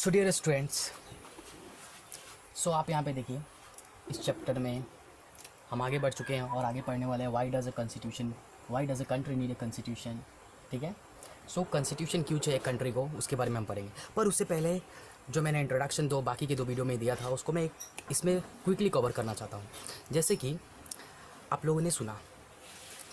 So dear students, सो आप यहाँ पे देखिए इस चैप्टर में हम आगे बढ़ चुके हैं और आगे पढ़ने वाले हैं why does a country need a constitution. ठीक है, सो कॉन्स्टिट्यूशन क्यों चाहिए कंट्री को, उसके बारे में हम पढ़ेंगे। पर उससे पहले जो मैंने इंट्रोडक्शन बाकी के दो वीडियो में दिया था उसको मैं इसमें क्विकली कवर करना चाहता हूँ। जैसे कि आप लोगों ने सुना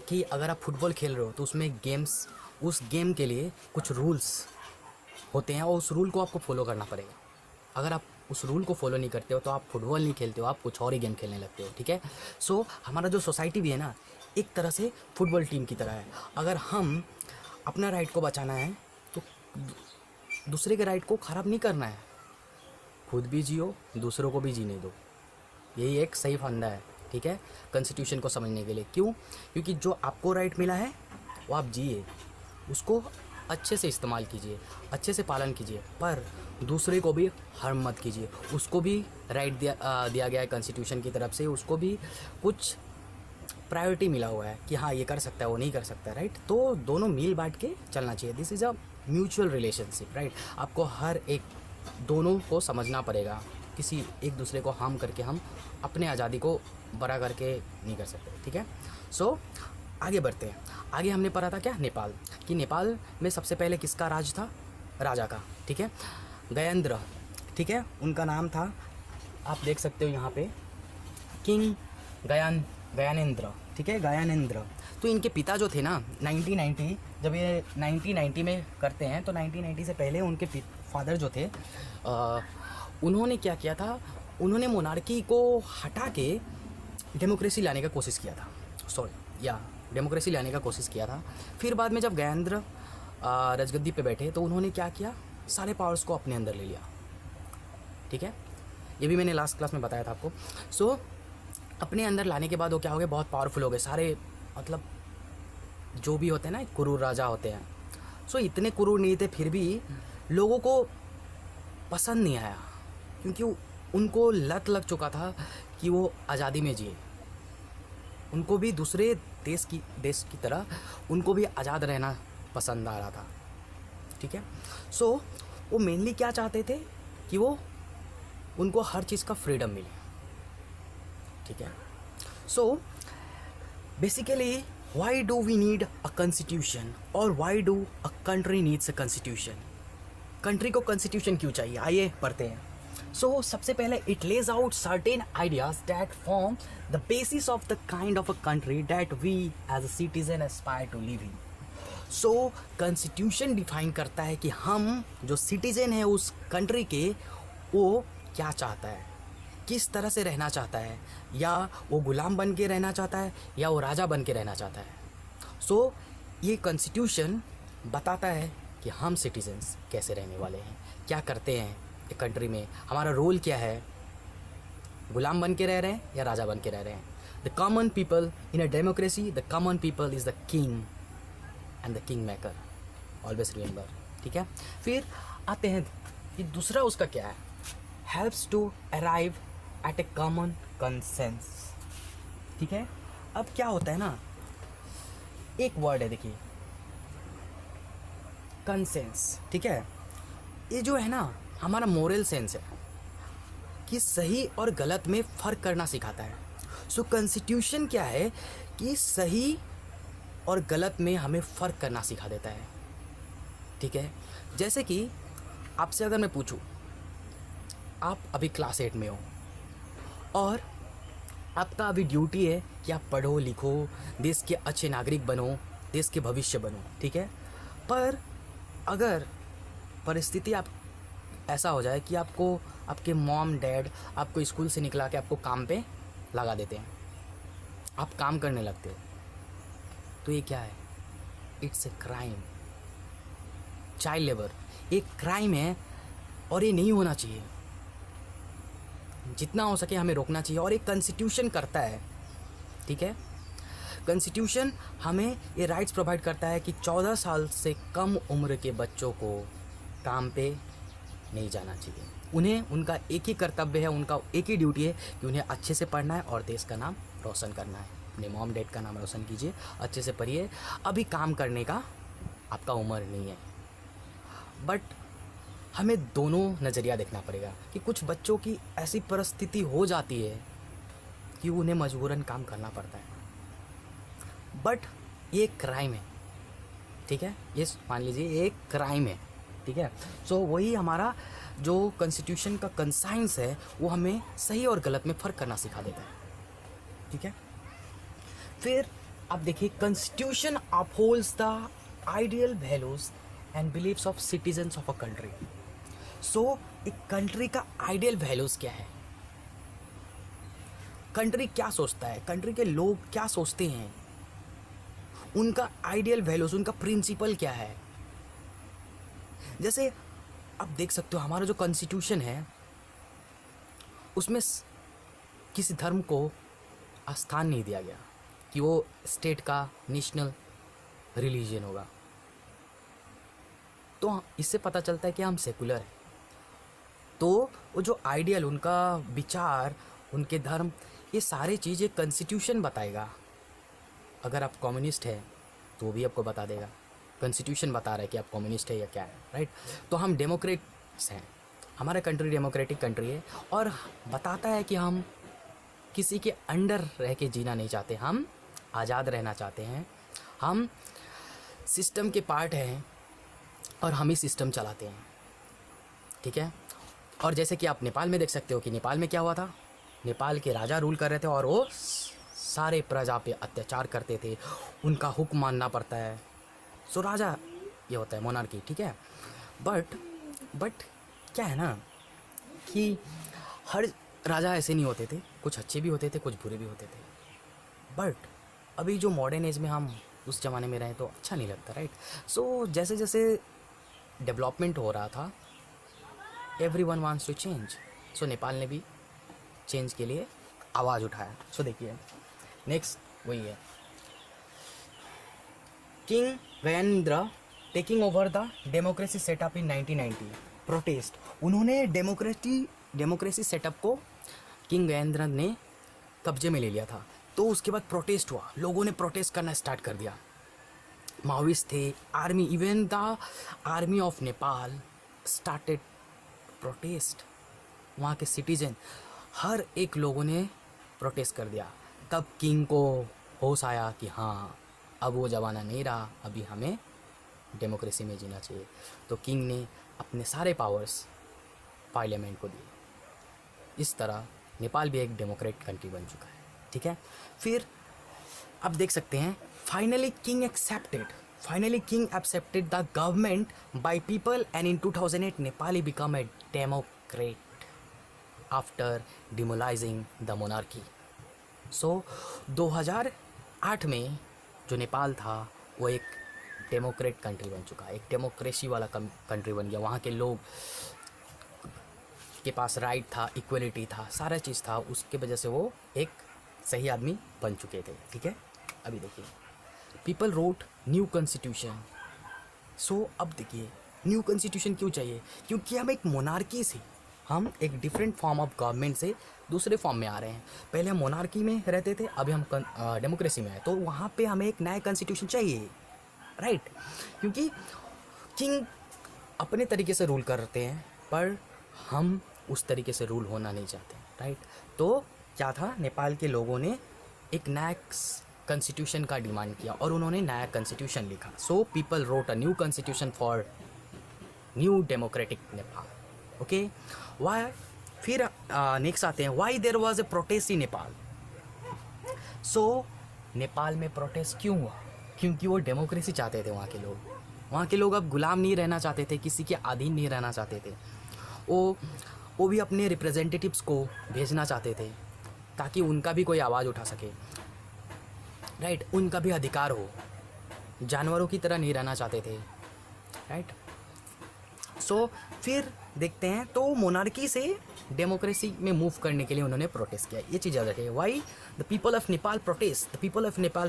कि अगर आप फुटबॉल खेल रहे हो तो उसमें उस गेम के लिए कुछ रूल्स होते हैं और उस रूल को आपको फॉलो करना पड़ेगा। अगर आप उस रूल को फॉलो नहीं करते हो तो आप फुटबॉल नहीं खेलते हो, आप कुछ और ही गेम खेलने लगते हो। ठीक है, सो हमारा जो सोसाइटी भी है ना, एक तरह से फुटबॉल टीम की तरह है। अगर हम अपना राइट को बचाना है तो दूसरे के राइट को ख़राब नहीं करना है, खुद भी जियो, दूसरों को भी जीने दो। यही एक सही फंडा है। ठीक है, कॉन्स्टिट्यूशन को समझने के लिए क्यों, क्योंकि जो आपको राइट मिला है वो आप जिए, उसको अच्छे से इस्तेमाल कीजिए, अच्छे से पालन कीजिए, पर दूसरे को भी हार्म मत कीजिए। उसको भी राइट दिया गया है कॉन्स्टिट्यूशन की तरफ से, उसको भी कुछ प्रायोरिटी मिला हुआ है कि हाँ ये कर सकता है, वो नहीं कर सकता है। राइट, तो दोनों मिल बांट के चलना चाहिए। This is a mutual relationship. Right, आपको हर एक दोनों को समझना पड़ेगा। किसी एक दूसरे को हार्म करके हम अपने आज़ादी को बड़ा करके नहीं कर सकते। ठीक है, सो आगे बढ़ते हैं। आगे हमने पढ़ा था क्या, नेपाल, कि नेपाल में सबसे पहले किसका राज था, राजा का। ठीक है, गयेंद्र। ठीक है, उनका नाम था, आप देख सकते हो यहाँ पे, किंग गयानेंद्र। ठीक है, गयानेंद्र। तो इनके पिता जो थे ना 1990, जब ये 1990 में करते हैं तो 1990 से पहले उनके फादर जो थे उन्होंने क्या किया था, उन्होंने मोनार्की को हटा के डेमोक्रेसी लाने का कोशिश किया था। डेमोक्रेसी लाने का कोशिश किया था। फिर बाद में जब गयेंद्र राजगद्दी पे बैठे तो उन्होंने क्या किया, सारे पावर्स को अपने अंदर ले लिया। ठीक है, ये भी मैंने लास्ट क्लास में बताया था आपको। सो अपने अंदर लाने के बाद वो क्या हो गए, बहुत पावरफुल हो गए सारे, मतलब जो भी होते हैं ना क्रूर राजा होते हैं। सो इतने क्रूर नहीं थे, फिर भी लोगों को पसंद नहीं आया, क्योंकि उनको लत लग चुका था कि वो आज़ादी में जिए। उनको भी दूसरे देश की तरह उनको भी आज़ाद रहना पसंद आ रहा था। ठीक है, सो वो मेनली क्या चाहते थे कि उनको हर चीज़ का फ्रीडम मिले। ठीक है, so basically why do we need a constitution, और why do a country needs a constitution. Country को कॉन्स्टिट्यूशन क्यों चाहिए, आइए पढ़ते हैं। So सबसे पहले it lays out certain ideas that form the basis of the kind of a country that we as a citizen aspire to live in. So constitution define करता है कि हम जो सिटीजन है उस कंट्री के, वो क्या चाहता है, किस तरह से रहना चाहता है, या वो गुलाम बन के रहना चाहता है या वो राजा बन के रहना चाहता है। So ये कॉन्स्टिट्यूशन बताता है कि हम सिटीजन्स कैसे रहने वाले हैं, क्या करते हैं एक कंट्री में, हमारा रोल क्या है, गुलाम बन के रह रहे हैं या राजा बन के रह रहे हैं। The common people in a democracy, the common people is the king and the king maker, always remember. ठीक है, फिर आते हैं कि दूसरा उसका क्या है, helps to arrive at a common consensus. ठीक है, अब क्या होता है ना, एक वर्ड है देखिए, कंसेंस। ठीक है, ये जो है ना हमारा मोरल सेंस है कि सही और गलत में फ़र्क करना सिखाता है। सो कॉन्स्टिट्यूशन क्या है कि सही और गलत में हमें फ़र्क करना सिखा देता है। ठीक है, जैसे कि आपसे अगर मैं पूछूं, आप अभी क्लास 8 में हो और आपका अभी ड्यूटी है कि आप पढ़ो लिखो, देश के अच्छे नागरिक बनो, देश के भविष्य बनो। ठीक है, पर अगर परिस्थिति आप ऐसा हो जाए कि आपको आपके मॉम डैड आपको स्कूल से निकला के आपको काम पे लगा देते हैं, आप काम करने लगते हो, तो ये क्या है, it's a crime. Child labour एक क्राइम है और ये नहीं होना चाहिए। जितना हो सके हमें रोकना चाहिए, और एक कॉन्स्टिट्यूशन करता है। ठीक है, कॉन्स्टिट्यूशन हमें ये राइट्स प्रोवाइड करता है कि 14 साल से कम उम्र के बच्चों को काम पे नहीं जाना चाहिए। उन्हें उनका एक ही कर्तव्य है, उनका एक ही ड्यूटी है कि उन्हें अच्छे से पढ़ना है और देश का नाम रोशन करना है। अपने मॉम डैड का नाम रोशन कीजिए, अच्छे से पढ़िए, अभी काम करने का आपका उम्र नहीं है। बट हमें दोनों नज़रिया देखना पड़ेगा कि कुछ बच्चों की ऐसी परिस्थिति हो जाती है कि उन्हें मजबूरन काम करना पड़ता है, बट ये क्राइम है, ठीक है, ये मान लीजिए ये एक क्राइम है, ठीक है। सो वही हमारा जो कॉन्स्टिट्यूशन का कंसाइंस है वो हमें सही और गलत में फ़र्क करना सिखा देता है, ठीक है। फिर आप देखिए, constitution upholds the ideal values and believes of citizens of a country. So एक कंट्री का आइडियल वैल्यूज क्या है, कंट्री क्या सोचता है, कंट्री के लोग क्या सोचते हैं, उनका आइडियल वैल्यूज, उनका प्रिंसिपल क्या है। जैसे आप देख सकते हो हमारा जो कॉन्स्टिट्यूशन है उसमें किसी धर्म को स्थान नहीं दिया गया कि वो स्टेट का नेशनल रिलीजन होगा। तो इससे पता चलता है कि हम सेकुलर हैं। तो वो जो आइडियल, उनका विचार, उनके धर्म, ये सारी चीज़ें कॉन्स्टिट्यूशन बताएगा। अगर आप कम्युनिस्ट है तो भी आपको बता देगा, कॉन्स्टिट्यूशन बता रहा है कि आप कम्युनिस्ट है या क्या है, राइट। तो हम डेमोक्रेट्स हैं, हमारा कंट्री डेमोक्रेटिक कंट्री है, और बताता है कि हम किसी के अंडर रह के जीना नहीं चाहते, हम आज़ाद रहना चाहते हैं, हम सिस्टम के पार्ट हैं और हम ही सिस्टम चलाते हैं, ठीक है। और जैसे कि आप नेपाल में देख सकते हो कि नेपाल में क्या हुआ था, नेपाल के राजा रूल कर रहे थे और वो सारे प्रजा पे अत्याचार करते थे, उनका हुक्म मानना पड़ता है। सो राजा ये होता है मोनार्की, ठीक है। बट क्या है ना कि हर राजा ऐसे नहीं होते थे, कुछ अच्छे भी होते थे, कुछ बुरे भी होते थे। बट अभी जो मॉडर्न एज में हम उस ज़माने में रहे तो अच्छा नहीं लगता, राइट। सो जैसे जैसे डेवलपमेंट हो रहा था, एवरीवन वांट्स टू चेंज। सो नेपाल ने भी चेंज के लिए आवाज़ उठाया। सो देखिए नेक्स्ट वही है, king Gajendra taking over the democracy setup in 1990 protest. उन्होंने डेमोक्रेसी सेटअप को किंग गजेंद्र ने कब्जे में ले लिया था। तो उसके बाद प्रोटेस्ट हुआ, लोगों ने प्रोटेस्ट करना स्टार्ट कर दिया, माओइस्ट थे, army, even the army of Nepal started protest. वहाँ के सिटीजन हर एक लोगों ने प्रोटेस्ट कर दिया। तब किंग को होश आया कि हाँ अब वो ज़माना नहीं रहा, अभी हमें डेमोक्रेसी में जीना चाहिए। तो किंग ने अपने सारे पावर्स पार्लियामेंट को दिए। इस तरह नेपाल भी एक डेमोक्रेट कंट्री बन चुका है, ठीक है। फिर अब देख सकते हैं finally king accepted the government by people and in 2008 Nepali become a democrat after demolishing the monarchy. So 2008 में जो नेपाल था वो एक डेमोक्रेट कंट्री बन चुका है, एक डेमोक्रेसी वाला कंट्री बन गया। वहाँ के लोग के पास राइट था, इक्वलिटी था, सारा चीज़ था, उसके वजह से वो एक सही आदमी बन चुके थे, ठीक है। अभी देखिए पीपल रोट न्यू कॉन्स्टिट्यूशन। सो अब देखिए न्यू कॉन्स्टिट्यूशन क्यों चाहिए, क्योंकि हम एक मोनार्की से हम एक डिफरेंट फॉर्म ऑफ गवर्नमेंट से दूसरे फॉर्म में आ रहे हैं। पहले हम मोनार्की में रहते थे, अभी हम डेमोक्रेसी में आए, तो वहाँ पे हमें एक नया कॉन्स्टिट्यूशन चाहिए, राइट। क्योंकि किंग अपने तरीके से रूल करते हैं पर हम उस तरीके से रूल होना नहीं चाहते, राइट। तो क्या था, नेपाल के लोगों ने एक नया कॉन्स्टिट्यूशन का डिमांड किया और उन्होंने नया कॉन्स्टिट्यूशन लिखा। So people wrote a new constitution for new democratic Nepal, okay. Why, फिर नेक्स्ट आते हैं, why there was a protest in Nepal. So Nepal में प्रोटेस्ट क्यों हुआ, क्योंकि वो डेमोक्रेसी चाहते थे। वहाँ के लोग अब गुलाम नहीं रहना चाहते थे, किसी के अधीन नहीं रहना चाहते थे। वो भी अपने रिप्रेजेंटेटिव्स को भेजना चाहते थे ताकि उनका भी कोई आवाज़ उठा सके, राइट, उनका भी अधिकार हो, जानवरों की तरह नहीं रहना चाहते थे, राइट। सो फिर देखते हैं, तो मोनार्की से डेमोक्रेसी में मूव करने के लिए उन्होंने प्रोटेस्ट किया। ये चीज़ याद रखिए, why the people of Nepal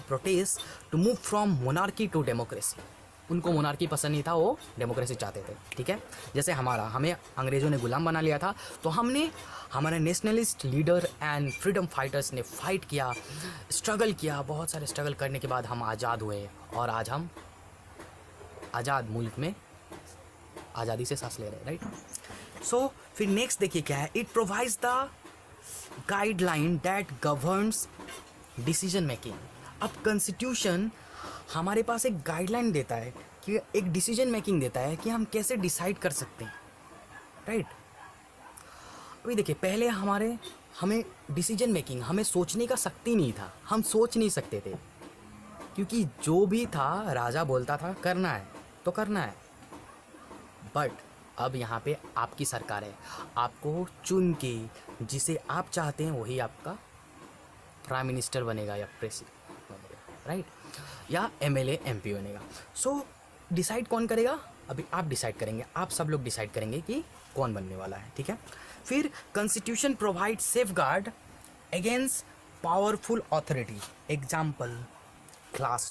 protest to move from monarchy to democracy. उनको मोनार्की पसंद नहीं था, वो डेमोक्रेसी चाहते थे, ठीक है। जैसे हमें अंग्रेज़ों ने गुलाम बना लिया था, तो हमारे nationalist leader and freedom fighters ने फाइट किया, स्ट्रगल किया, बहुत सारे स्ट्रगल करने के बाद हम आज़ाद हुए और आज हम आज़ाद मुल्क में आज़ादी से सांस ले रहे हैं, राइट। सो फिर नेक्स्ट देखिए क्या है, it provides the guideline that governs decision making. अब कॉन्स्टिट्यूशन हमारे पास एक गाइडलाइन देता है कि एक डिसीजन मेकिंग देता है कि हम कैसे डिसाइड कर सकते हैं, राइट। अभी देखिए पहले हमें डिसीजन मेकिंग, हमें सोचने का शक्ति नहीं था, हम सोच नहीं सकते थे, क्योंकि जो भी था राजा बोलता था करना है तो करना है। बट अब यहाँ पे आपकी सरकार है, आपको चुन के जिसे आप चाहते हैं वही आपका प्राइम मिनिस्टर बनेगा या प्रेसिडेंट बनेगा, राइट, या एमएलए एमपी बनेगा। सो डिसाइड कौन करेगा, अभी आप डिसाइड करेंगे, आप सब लोग डिसाइड करेंगे कि कौन बनने वाला है, ठीक है। फिर constitution provide safe guard against powerful authority, example class